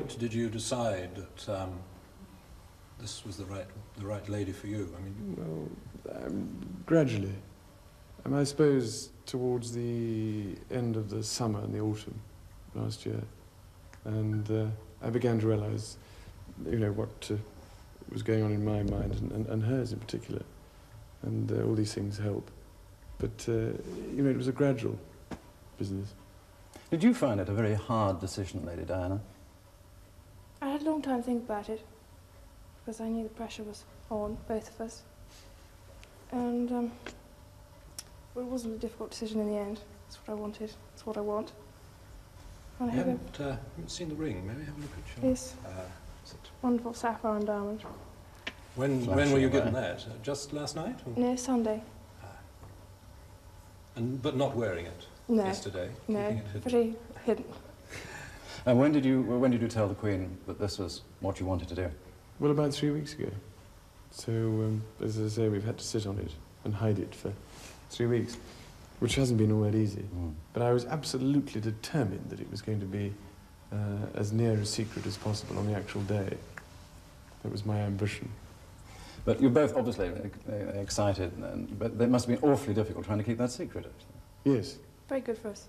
point did you decide that this was the right lady for you? I mean, well, gradually. I suppose towards the end of the summer and the autumn last year, and I began to realise, what was going on in my mind and hers in particular, and all these things help. But it was a gradual business. Did you find it a very hard decision, Lady Diana? I had a long time to think about it, because I knew the pressure was on both of us. And it wasn't a difficult decision in the end. That's what I wanted. That's what I want. And I haven't seen the ring. Maybe have a look at your... Yes. Wonderful sapphire and diamond. When were you given that? Just last night? Or? No, Sunday. But not wearing it? No. Yesterday? No, pretty hidden. And when did you tell the Queen that this was what you wanted to do? Well, about 3 weeks ago. So, as I say, we've had to sit on it and hide it for 3 weeks, which hasn't been all that easy. But I was absolutely determined that it was going to be as near a secret as possible on the actual day. That was my ambition. But you're both obviously excited, but it must have been awfully difficult trying to keep that secret, actually. Yes. Very good for us.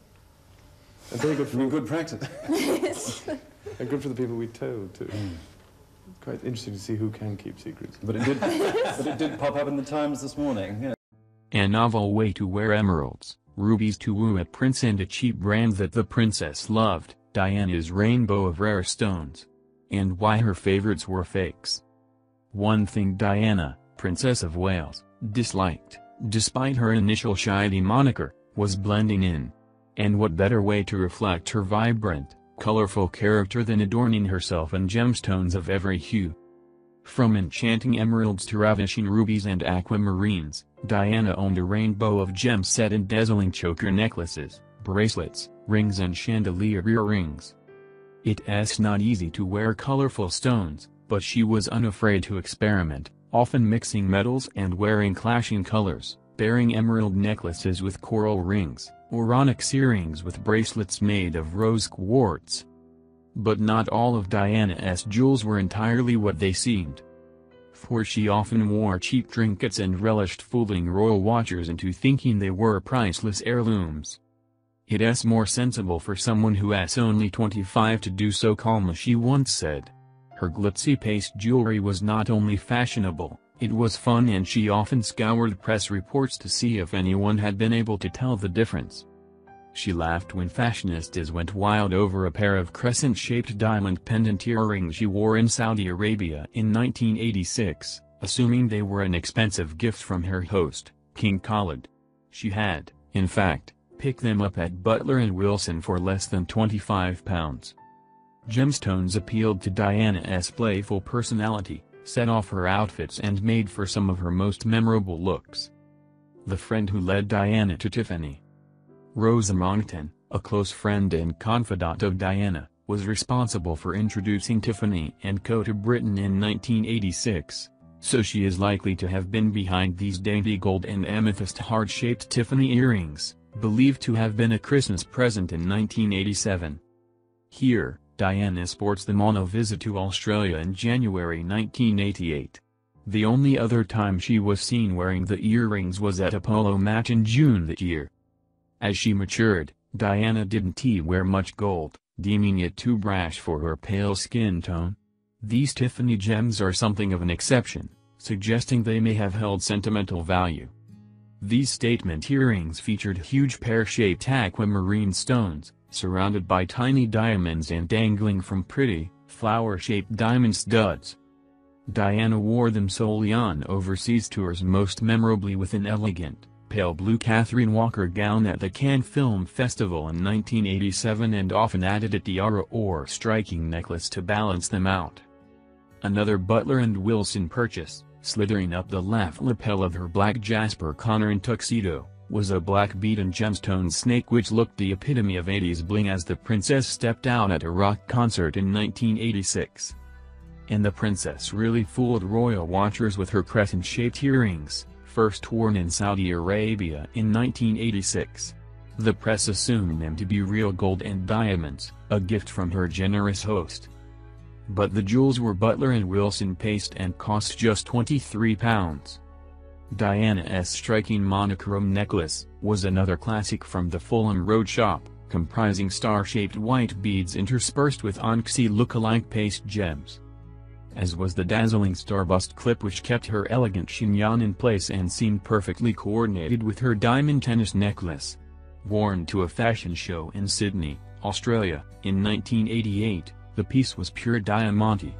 And very good for good practice. Yes. And good for the people we told, too. Quite interesting to see who can keep secrets. But it did, but it did pop up in the Times this morning. Yeah. A novel way to wear emeralds, rubies to woo a prince, and a cheap brand that the princess loved, Diana's rainbow of rare stones. And why her favorites were fakes. One thing Diana, Princess of Wales, disliked, despite her initial shiny moniker, was blending in. And what better way to reflect her vibrant, colorful character than adorning herself in gemstones of every hue. From enchanting emeralds to ravishing rubies and aquamarines, Diana owned a rainbow of gems set in dazzling choker necklaces, bracelets, rings and chandelier earrings. It's not easy to wear colorful stones, but she was unafraid to experiment, often mixing metals and wearing clashing colors, pairing emerald necklaces with coral rings, or onyx earrings with bracelets made of rose quartz. But not all of Diana's jewels were entirely what they seemed. For she often wore cheap trinkets and relished fooling royal watchers into thinking they were priceless heirlooms. It's more sensible for someone who is only 25 to do so calmly, she once said. Her glitzy paste jewelry was not only fashionable, it was fun, and she often scoured press reports to see if anyone had been able to tell the difference. She laughed when fashionistas went wild over a pair of crescent-shaped diamond pendant earrings she wore in Saudi Arabia in 1986, assuming they were an expensive gift from her host, King Khalid. She had, in fact, picked them up at Butler & Wilson for less than £25. Gemstones appealed to Diana's playful personality, set off her outfits and made for some of her most memorable looks. The friend who led Diana to Tiffany. Rosa Monckton, a close friend and confidant of Diana, was responsible for introducing Tiffany & Co. to Britain in 1986, so she is likely to have been behind these dainty gold and amethyst heart-shaped Tiffany earrings, believed to have been a Christmas present in 1987. Here, Diana sports them on a visit to Australia in January 1988. The only other time she was seen wearing the earrings was at a polo match in June that year. As she matured, Diana didn't wear much gold, deeming it too brash for her pale skin tone. These Tiffany gems are something of an exception, suggesting they may have held sentimental value. These statement earrings featured huge pear-shaped aquamarine stones, surrounded by tiny diamonds and dangling from pretty, flower-shaped diamond studs. Diana wore them solely on overseas tours, most memorably with an elegant, pale blue Catherine Walker gown at the Cannes Film Festival in 1987, and often added a tiara or striking necklace to balance them out. Another Butler & Wilson purchase, slithering up the left lapel of her black Jasper Conran tuxedo, was a black bead and gemstone snake which looked the epitome of 80s bling as the princess stepped out at a rock concert in 1986. And the princess really fooled royal watchers with her crescent-shaped earrings, first worn in Saudi Arabia in 1986. The press assumed them to be real gold and diamonds, a gift from her generous host. but the jewels were Butler & Wilson paste and cost just £23. Diana's striking monochrome necklace was another classic from the Fulham Road shop, comprising star-shaped white beads interspersed with onyxy look-alike paste gems. As was the dazzling starburst clip, which kept her elegant chignon in place and seemed perfectly coordinated with her diamond tennis necklace. Worn to a fashion show in Sydney, Australia, in 1988, the piece was pure diamante.